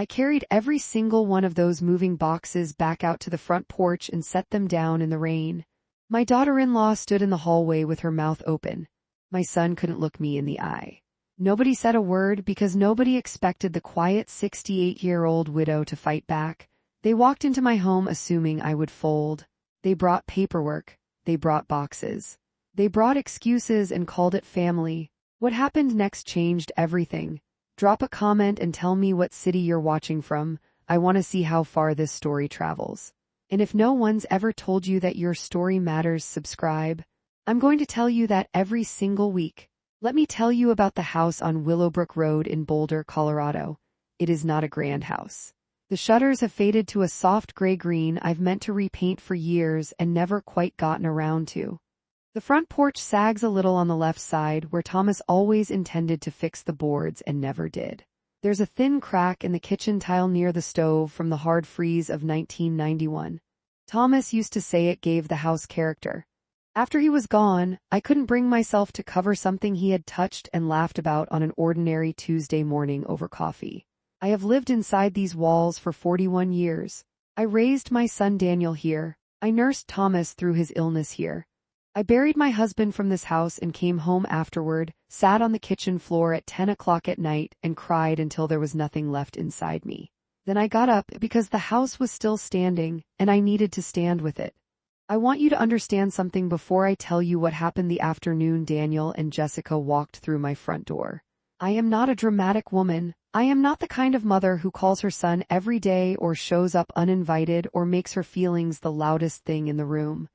I carried every single one of those moving boxes back out to the front porch and set them down in the rain. My daughter-in-law stood in the hallway with her mouth open. My son couldn't look me in the eye. Nobody said a word because nobody expected the quiet 68-year-old widow to fight back. They walked into my home assuming I would fold. They brought paperwork. They brought boxes. They brought excuses and called it family. What happened next changed everything. Drop a comment and tell me what city you're watching from. I want to see how far this story travels. And if no one's ever told you that your story matters, subscribe. I'm going to tell you that every single week. Let me tell you about the house on Willowbrook Road in Boulder, Colorado. It is not a grand house. The shutters have faded to a soft gray-green I've meant to repaint for years and never quite gotten around to. The front porch sags a little on the left side where Thomas always intended to fix the boards and never did. There's a thin crack in the kitchen tile near the stove from the hard freeze of 1991. Thomas used to say it gave the house character. After he was gone, I couldn't bring myself to cover something he had touched and laughed about on an ordinary Tuesday morning over coffee. I have lived inside these walls for 41 years. I raised my son Daniel here. I nursed Thomas through his illness here. I buried my husband from this house and came home afterward, sat on the kitchen floor at 10 o'clock at night and cried until there was nothing left inside me. Then I got up because the house was still standing, and I needed to stand with it. I want you to understand something before I tell you what happened the afternoon Daniel and Jessica walked through my front door. I am not a dramatic woman. I am not the kind of mother who calls her son every day or shows up uninvited or makes her feelings the loudest thing in the room.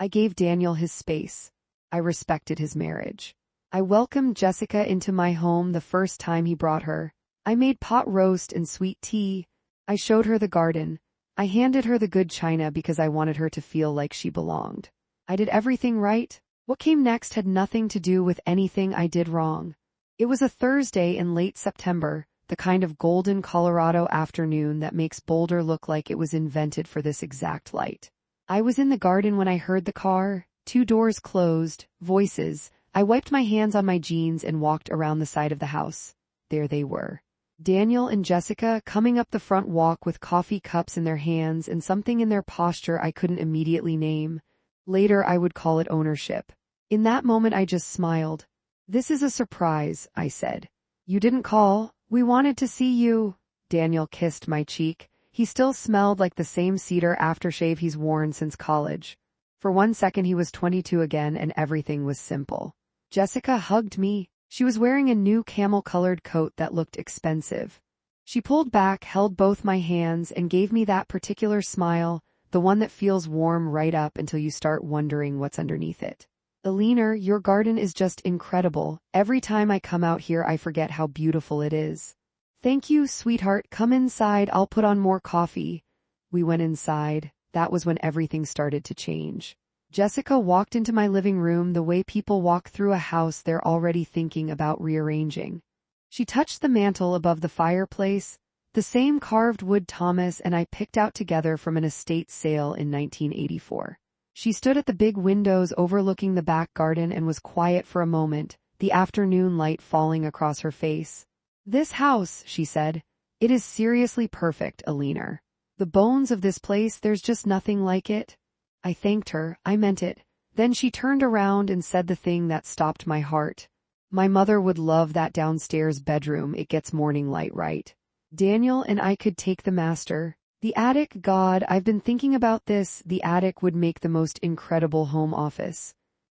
I gave Daniel his space. I respected his marriage. I welcomed Jessica into my home the first time he brought her. I made pot roast and sweet tea. I showed her the garden. I handed her the good china because I wanted her to feel like she belonged. I did everything right. What came next had nothing to do with anything I did wrong. It was a Thursday in late September, the kind of golden Colorado afternoon that makes Boulder look like it was invented for this exact light. I was in the garden when I heard the car, 2 doors closed, voices. I wiped my hands on my jeans and walked around the side of the house. There they were. Daniel and Jessica coming up the front walk with coffee cups in their hands and something in their posture I couldn't immediately name. Later I would call it ownership. In that moment I just smiled. "This is a surprise," I said. "You didn't call. We wanted to see you." Daniel kissed my cheek. He still smelled like the same cedar aftershave he's worn since college. For 1 second he was 22 again and everything was simple. Jessica hugged me. She was wearing a new camel-colored coat that looked expensive. She pulled back, held both my hands, and gave me that particular smile, the one that feels warm right up until you start wondering what's underneath it. "Alina, your garden is just incredible. Every time I come out here I forget how beautiful it is." "Thank you, sweetheart. Come inside. I'll put on more coffee." We went inside. That was when everything started to change. Jessica walked into my living room the way people walk through a house they're already thinking about rearranging. She touched the mantel above the fireplace, the same carved wood Thomas and I picked out together from an estate sale in 1984. She stood at the big windows overlooking the back garden and was quiet for a moment, the afternoon light falling across her face. "This house," she said, "it is seriously perfect, Alina. The bones of this place, there's just nothing like it." I thanked her. I meant it. Then she turned around and said the thing that stopped my heart. "My mother would love that downstairs bedroom. It gets morning light right. Daniel and I could take the master. The attic, God, I've been thinking about this. The attic would make the most incredible home office."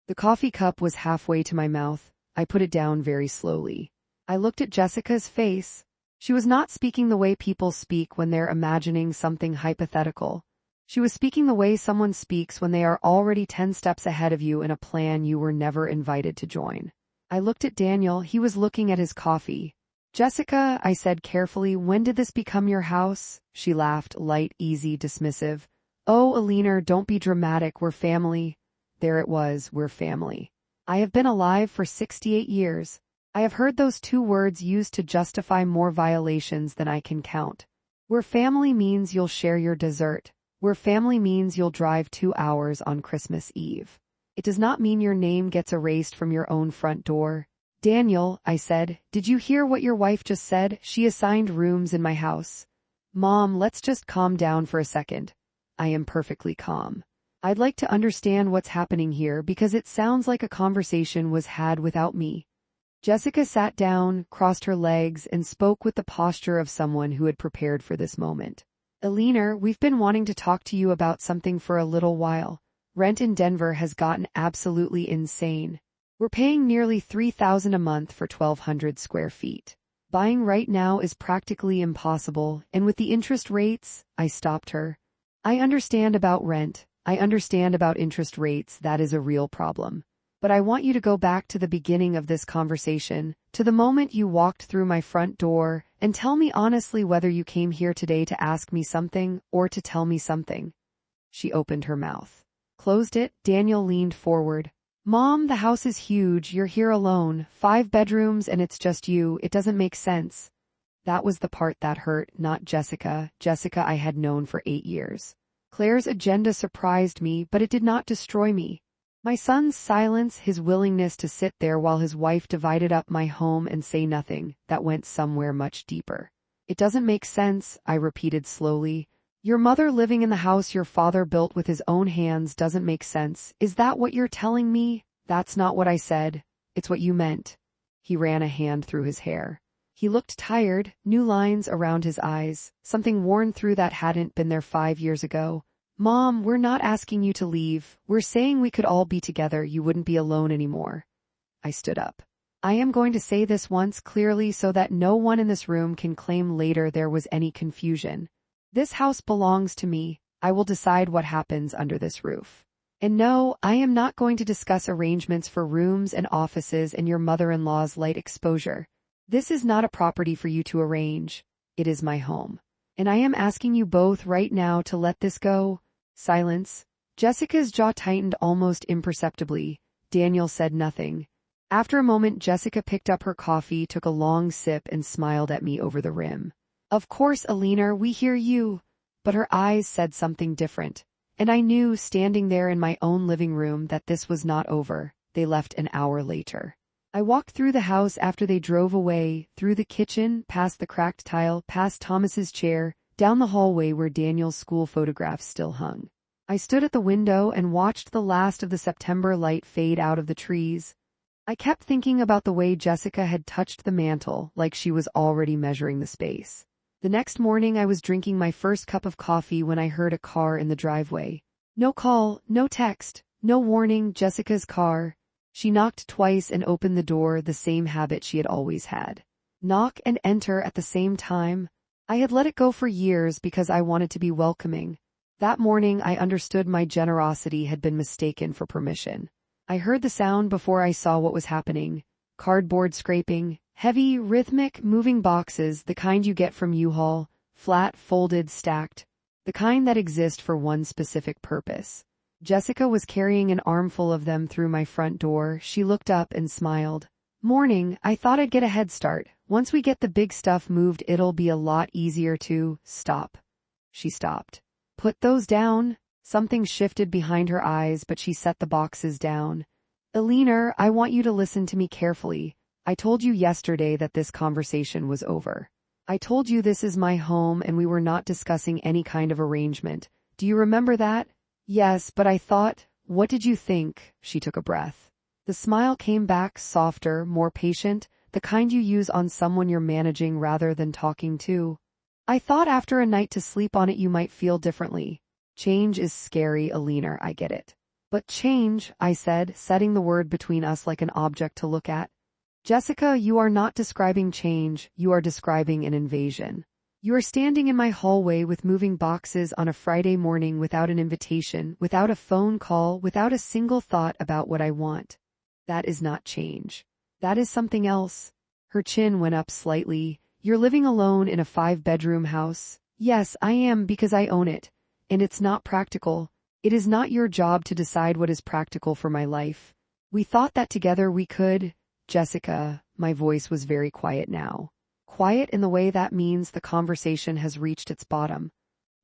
The coffee cup was halfway to my mouth. I put it down very slowly. I looked at Jessica's face. She was not speaking the way people speak when they're imagining something hypothetical. She was speaking the way someone speaks when they are already 10 steps ahead of you in a plan you were never invited to join. I looked at Daniel. He was looking at his coffee. "Jessica," I said carefully, "when did this become your house?" She laughed, light, easy, dismissive. "Oh, Alina, don't be dramatic. We're family." There it was, we're family. I have been alive for 68 years. I have heard those 2 words used to justify more violations than I can count. We're family means you'll share your dessert. We're family means you'll drive 2 hours on Christmas Eve. It does not mean your name gets erased from your own front door. "Daniel," I said, "did you hear what your wife just said? She assigned rooms in my house. Mom, let's just calm down for a second. I am perfectly calm. I'd like to understand what's happening here because it sounds like a conversation was had without me. Jessica sat down, crossed her legs, and spoke with the posture of someone who had prepared for this moment. Eleanor, we've been wanting to talk to you about something for a little while. Rent in Denver has gotten absolutely insane. We're paying nearly $3,000 a month for 1,200 square feet. Buying right now is practically impossible, and with the interest rates, I stopped her. I understand about rent. I understand about interest rates. That is a real problem. But I want you to go back to the beginning of this conversation, to the moment you walked through my front door, and tell me honestly whether you came here today to ask me something or to tell me something. She opened her mouth. Closed it. Daniel leaned forward. Mom, the house is huge. You're here alone. 5 bedrooms and it's just you. It doesn't make sense. That was the part that hurt, not Jessica. Jessica I had known for 8 years. Claire's agenda surprised me, but it did not destroy me. My son's silence, his willingness to sit there while his wife divided up my home and say nothing, that went somewhere much deeper. It doesn't make sense, I repeated slowly. Your mother living in the house your father built with his own hands doesn't make sense. Is that what you're telling me? That's not what I said. It's what you meant. He ran a hand through his hair. He looked tired, new lines around his eyes, something worn through that hadn't been there 5 years ago. Mom, we're not asking you to leave. We're saying we could all be together. You wouldn't be alone anymore. I stood up. I am going to say this once clearly so that no one in this room can claim later there was any confusion. This house belongs to me. I will decide what happens under this roof. And no, I am not going to discuss arrangements for rooms and offices and your mother-in-law's light exposure. This is not a property for you to arrange. It is my home. And I am asking you both right now to let this go. Silence. Jessica's jaw tightened almost imperceptibly. Daniel said nothing. After a moment, Jessica picked up her coffee, took a long sip, and smiled at me over the rim. Of course, Eleanor, we hear you. But her eyes said something different. And I knew, standing there in my own living room, that this was not over. They left an hour later. I walked through the house after they drove away, through the kitchen, past the cracked tile, past Thomas's chair, down the hallway where Daniel's school photographs still hung. I stood at the window and watched the last of the September light fade out of the trees. I kept thinking about the way Jessica had touched the mantel, like she was already measuring the space. The next morning I was drinking my first cup of coffee when I heard a car in the driveway. No call, no text, no warning, Jessica's car. She knocked twice and opened the door, the same habit she had always had. Knock and enter at the same time. I had let it go for years because I wanted to be welcoming. That morning I understood my generosity had been mistaken for permission. I heard the sound before I saw what was happening. Cardboard scraping, heavy, rhythmic, moving boxes, the kind you get from U-Haul, flat, folded, stacked, the kind that exist for one specific purpose. Jessica was carrying an armful of them through my front door. She looked up and smiled. Morning, I thought I'd get a head start. Once we get the big stuff moved, it'll be a lot easier to stop. She stopped. Put those down. Something shifted behind her eyes, but she set the boxes down. Eleanor, I want you to listen to me carefully. I told you yesterday that this conversation was over. I told you this is my home and we were not discussing any kind of arrangement. Do you remember that? Yes, but I thought, what did you think? She took a breath. The smile came back, softer, more patient, the kind you use on someone you're managing rather than talking to. I thought after a night to sleep on it you might feel differently. Change is scary, Eleanor, I get it. But change, I said, setting the word between us like an object to look at. Jessica, you are not describing change, you are describing an invasion. You are standing in my hallway with moving boxes on a Friday morning without an invitation, without a phone call, without a single thought about what I want. That is not change. That is something else. Her chin went up slightly. You're living alone in a 5-bedroom house. Yes, I am because I own it. And it's not practical. It is not your job to decide what is practical for my life. We thought that together we could. Jessica, my voice was very quiet now. Quiet in the way that means the conversation has reached its bottom.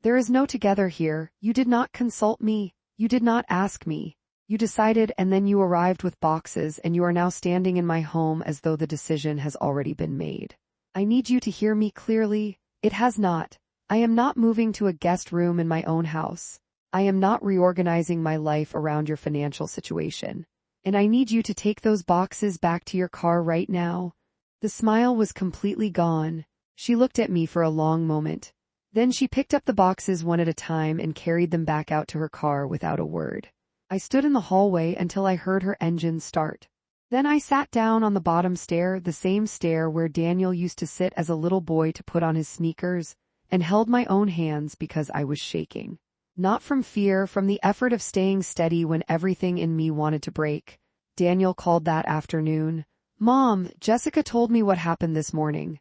There is no together here. You did not consult me. You did not ask me. You decided and then you arrived with boxes and you are now standing in my home as though the decision has already been made. I need you to hear me clearly. It has not. I am not moving to a guest room in my own house. I am not reorganizing my life around your financial situation. And I need you to take those boxes back to your car right now." The smile was completely gone. She looked at me for a long moment. Then she picked up the boxes one at a time and carried them back out to her car without a word. I stood in the hallway until I heard her engine start. Then I sat down on the bottom stair, the same stair where Daniel used to sit as a little boy to put on his sneakers, and held my own hands because I was shaking. Not from fear, from the effort of staying steady when everything in me wanted to break. Daniel called that afternoon. "Mom, Jessica told me what happened this morning."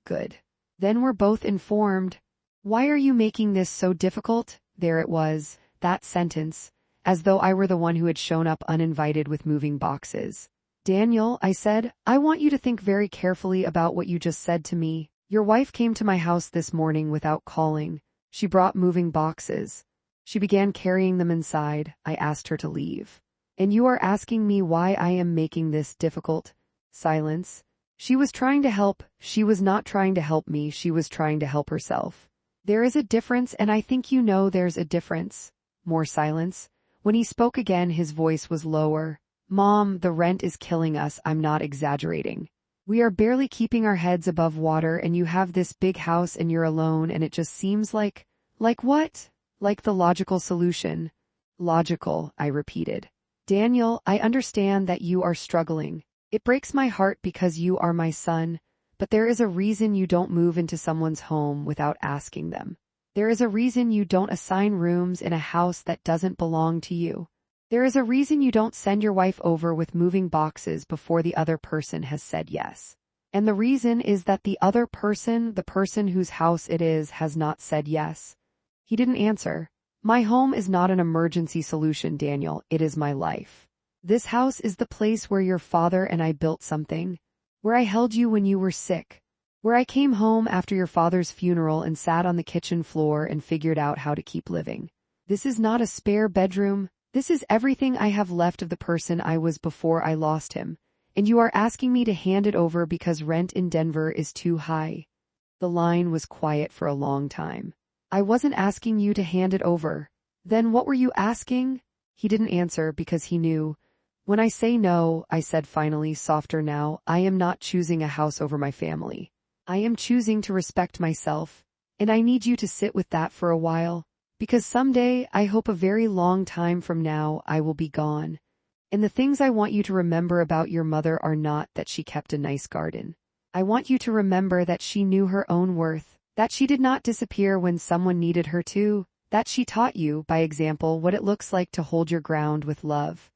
"Good. Then we're both informed." "Why are you making this so difficult?" There it was, that sentence, as though I were the one who had shown up uninvited with moving boxes. "Daniel," I said, "I want you to think very carefully about what you just said to me. Your wife came to my house this morning without calling. She brought moving boxes. She began carrying them inside. I asked her to leave. And you are asking me why I am making this difficult?" Silence. "She was trying to help. She was not trying to help me. She was trying to help herself. There is a difference, and I think you know there's a difference." More silence. When he spoke again, his voice was lower. "Mom, the rent is killing us. I'm not exaggerating. We are barely keeping our heads above water, and you have this big house and you're alone, and it just seems like what? Like the logical solution." "Logical," I repeated. "Daniel, I understand that you are struggling. It breaks my heart because you are my son, but there is a reason you don't move into someone's home without asking them. There is a reason you don't assign rooms in a house that doesn't belong to you. There is a reason you don't send your wife over with moving boxes before the other person has said yes. And the reason is that the other person, the person whose house it is, has not said yes." He didn't answer. "My home is not an emergency solution, Daniel. It is my life. This house is the place where your father and I built something, where I held you when you were sick, where I came home after your father's funeral and sat on the kitchen floor and figured out how to keep living. This is not a spare bedroom. This is everything I have left of the person I was before I lost him, and you are asking me to hand it over because rent in Denver is too high." The line was quiet for a long time. "I wasn't asking you to hand it over." "Then what were you asking?" He didn't answer because he knew. "When I say no," I said finally, softer now, "I am not choosing a house over my family. I am choosing to respect myself, and I need you to sit with that for a while. Because someday, I hope a very long time from now, I will be gone. And the things I want you to remember about your mother are not that she kept a nice garden. I want you to remember that she knew her own worth, that she did not disappear when someone needed her to, that she taught you, by example, what it looks like to hold your ground with love."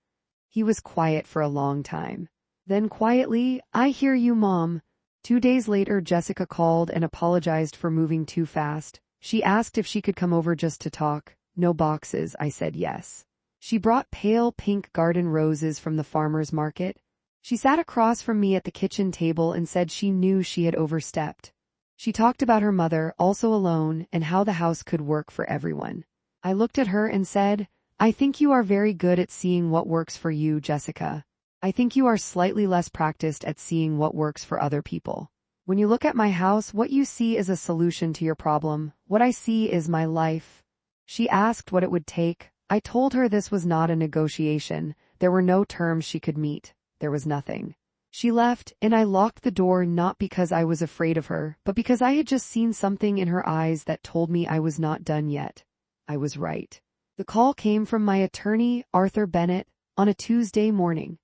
He was quiet for a long time. Then quietly, "I hear you, Mom." 2 days later, Jessica called and apologized for moving too fast. She asked if she could come over just to talk. "No boxes," I said yes. She brought pale pink garden roses from the farmer's market. She sat across from me at the kitchen table and said she knew she had overstepped. She talked about her mother, also alone, and how the house could work for everyone. I looked at her and said, "I think you are very good at seeing what works for you, Jessica. I think you are slightly less practiced at seeing what works for other people. When you look at my house, what you see is a solution to your problem. What I see is my life." She asked what it would take. I told her this was not a negotiation. There were no terms she could meet. There was nothing. She left, and I locked the door not because I was afraid of her, but because I had just seen something in her eyes that told me I was not done yet. I was right. The call came from my attorney, Arthur Bennett, on a Tuesday morning.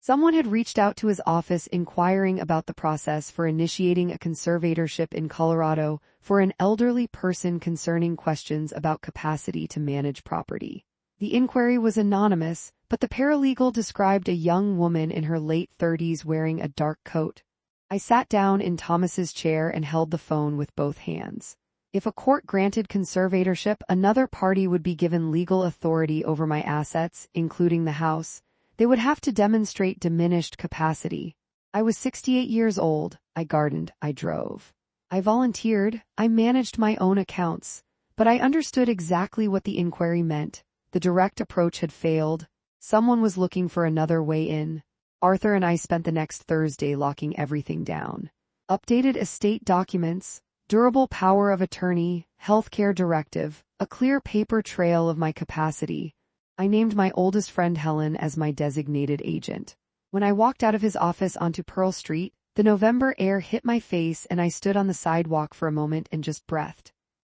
Someone had reached out to his office inquiring about the process for initiating a conservatorship in Colorado for an elderly person concerning questions about capacity to manage property. The inquiry was anonymous, but the paralegal described a young woman in her late 30s wearing a dark coat. I sat down in Thomas's chair and held the phone with both hands. If a court granted conservatorship, another party would be given legal authority over my assets, including the house. They would have to demonstrate diminished capacity. I was 68 years old. I gardened. I drove. I volunteered. I managed my own accounts. But I understood exactly what the inquiry meant. The direct approach had failed. Someone was looking for another way in. Arthur and I spent the next Thursday locking everything down. Updated estate documents, Durable power of attorney, healthcare directive, a clear paper trail of my capacity. I named my oldest friend Helen as my designated agent. When I walked out of his office onto Pearl Street, the November air hit my face and I stood on the sidewalk for a moment and just breathed.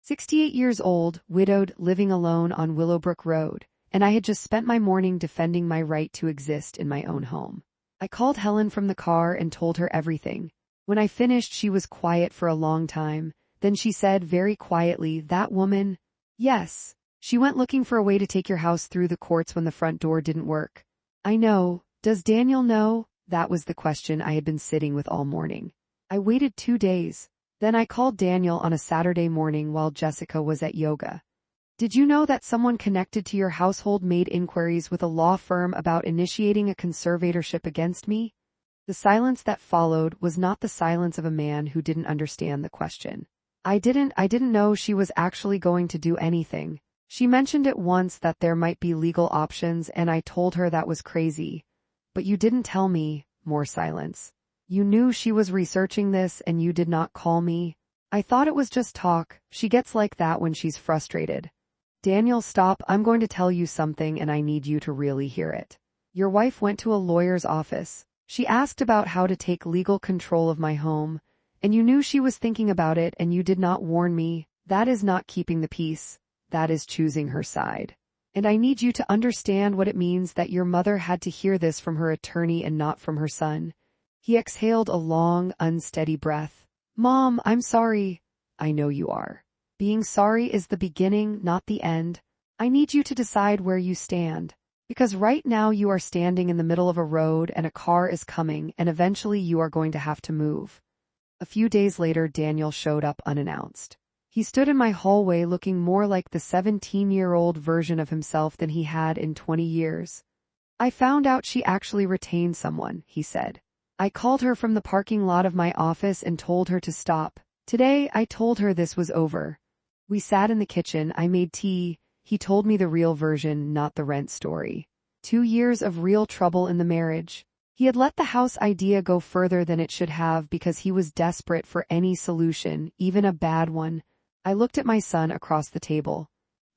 68 years old, widowed, living alone on Willowbrook Road, and I had just spent my morning defending my right to exist in my own home. I called Helen from the car and told her everything. When I finished, she was quiet for a long time. Then she said very quietly, "That woman?" "Yes. She went looking for a way to take your house through the courts when the front door didn't work." "I know. Does Daniel know?" That was the question I had been sitting with all morning. I waited 2 days. Then I called Daniel on a Saturday morning while Jessica was at yoga. "Did you know that someone connected to your household made inquiries with a law firm about initiating a conservatorship against me?" The silence that followed was not the silence of a man who didn't understand the question. I didn't know she was actually going to do anything. She mentioned it once that there might be legal options and I told her that was crazy. "But you didn't tell me." More silence. "You knew she was researching this and you did not call me." "I thought it was just talk. She gets like that when she's frustrated." "Daniel, stop. I'm going to tell you something and I need you to really hear it. Your wife went to a lawyer's office. She asked about how to take legal control of my home, and you knew she was thinking about it and you did not warn me. That is not keeping the peace. That is choosing her side. And I need you to understand what it means that your mother had to hear this from her attorney and not from her son." He exhaled a long, unsteady breath. "Mom, I'm sorry." "I know you are. Being sorry is the beginning, not the end. I need you to decide where you stand. Because right now you are standing in the middle of a road and a car is coming and eventually you are going to have to move." A few days later, Daniel showed up unannounced. He stood in my hallway looking more like the 17-year-old version of himself than he had in 20 years. "I found out she actually retained someone," he said. "I called her from the parking lot of my office and told her to stop. Today, I told her this was over." We sat in the kitchen, I made tea. He told me the real version, not the rent story. 2 years of real trouble in the marriage. He had let the house idea go further than it should have because he was desperate for any solution, even a bad one. I looked at my son across the table.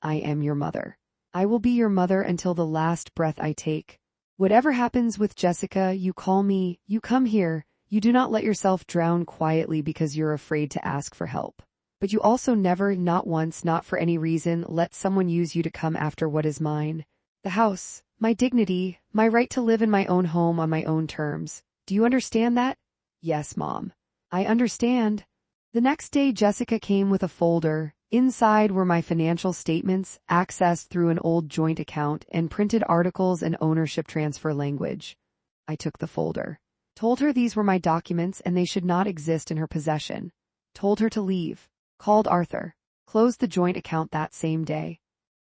"I am your mother. I will be your mother until the last breath I take. Whatever happens with Jessica, you call me, you come here, you do not let yourself drown quietly because you're afraid to ask for help. But you also never, not once, not for any reason, let someone use you to come after what is mine. The house, my dignity, my right to live in my own home on my own terms. Do you understand that?" "Yes, Mom. I understand." The next day, Jessica came with a folder. Inside were my financial statements, accessed through an old joint account, and printed articles and ownership transfer language. I took the folder. Told her these were my documents and they should not exist in her possession. Told her to leave. Called Arthur. Closed the joint account that same day.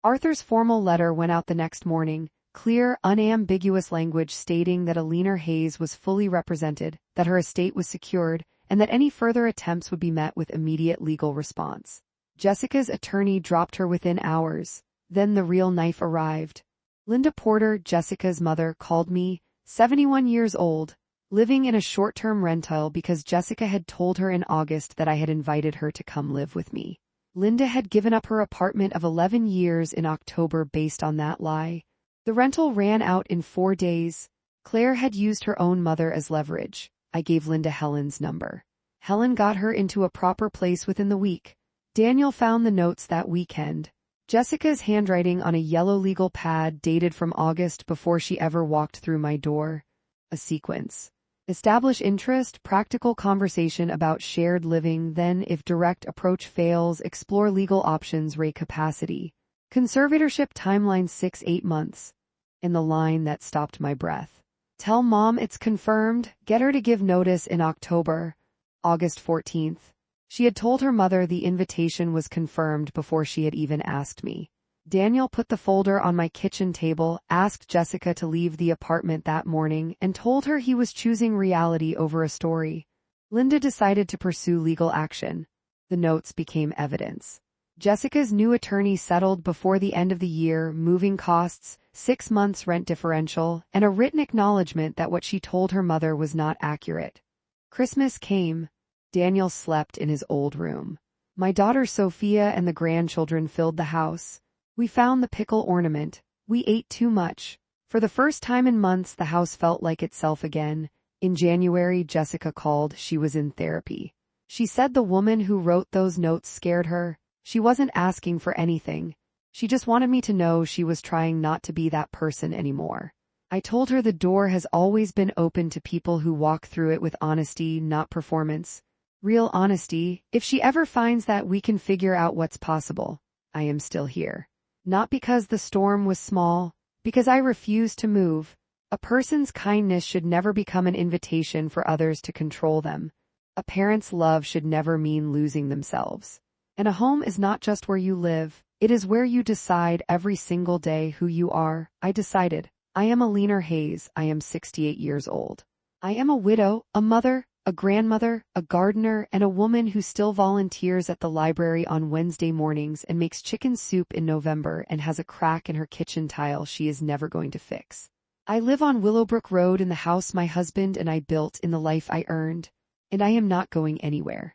Arthur's formal letter went out the next morning, clear, unambiguous language stating that Alina Hayes was fully represented, that her estate was secured, and that any further attempts would be met with immediate legal response. Jessica's attorney dropped her within hours. Then the real knife arrived. Linda Porter, Jessica's mother, called me, 71 years old, living in a short-term rental because Jessica had told her in August that I had invited her to come live with me. Linda had given up her apartment of 11 years in October based on that lie. The rental ran out in 4 days. Claire had used her own mother as leverage. I gave Linda Helen's number. Helen got her into a proper place within the week. Daniel found the notes that weekend. Jessica's handwriting on a yellow legal pad dated from August before she ever walked through my door. A sequence. Establish interest, practical conversation about shared living, then if direct approach fails, explore legal options, rate capacity. Conservatorship timeline 6-8 months. In the line that stopped my breath. Tell Mom it's confirmed, get her to give notice in October. August 14th. She had told her mother the invitation was confirmed before she had even asked me. Daniel put the folder on my kitchen table, asked Jessica to leave the apartment that morning, and told her he was choosing reality over a story. Linda decided to pursue legal action. The notes became evidence. Jessica's new attorney settled before the end of the year, moving costs, 6 months rent differential, and a written acknowledgement that what she told her mother was not accurate. Christmas came. Daniel slept in his old room. My daughter Sophia and the grandchildren filled the house. We found the pickle ornament. We ate too much. For the first time in months, the house felt like itself again. In January, Jessica called. She was in therapy. She said the woman who wrote those notes scared her. She wasn't asking for anything. She just wanted me to know she was trying not to be that person anymore. I told her the door has always been open to people who walk through it with honesty, not performance. Real honesty. If she ever finds that, we can figure out what's possible. I am still here. Not because the storm was small, because I refuse to move. A person's kindness should never become an invitation for others to control them. A parent's love should never mean losing themselves. And a home is not just where you live. It is where you decide every single day who you are. I decided. I am Alina Hayes. I am 68 years old. I am a widow, a mother, a grandmother, a gardener, and a woman who still volunteers at the library on Wednesday mornings and makes chicken soup in November and has a crack in her kitchen tile she is never going to fix. I live on Willowbrook Road in the house my husband and I built in the life I earned, and I am not going anywhere.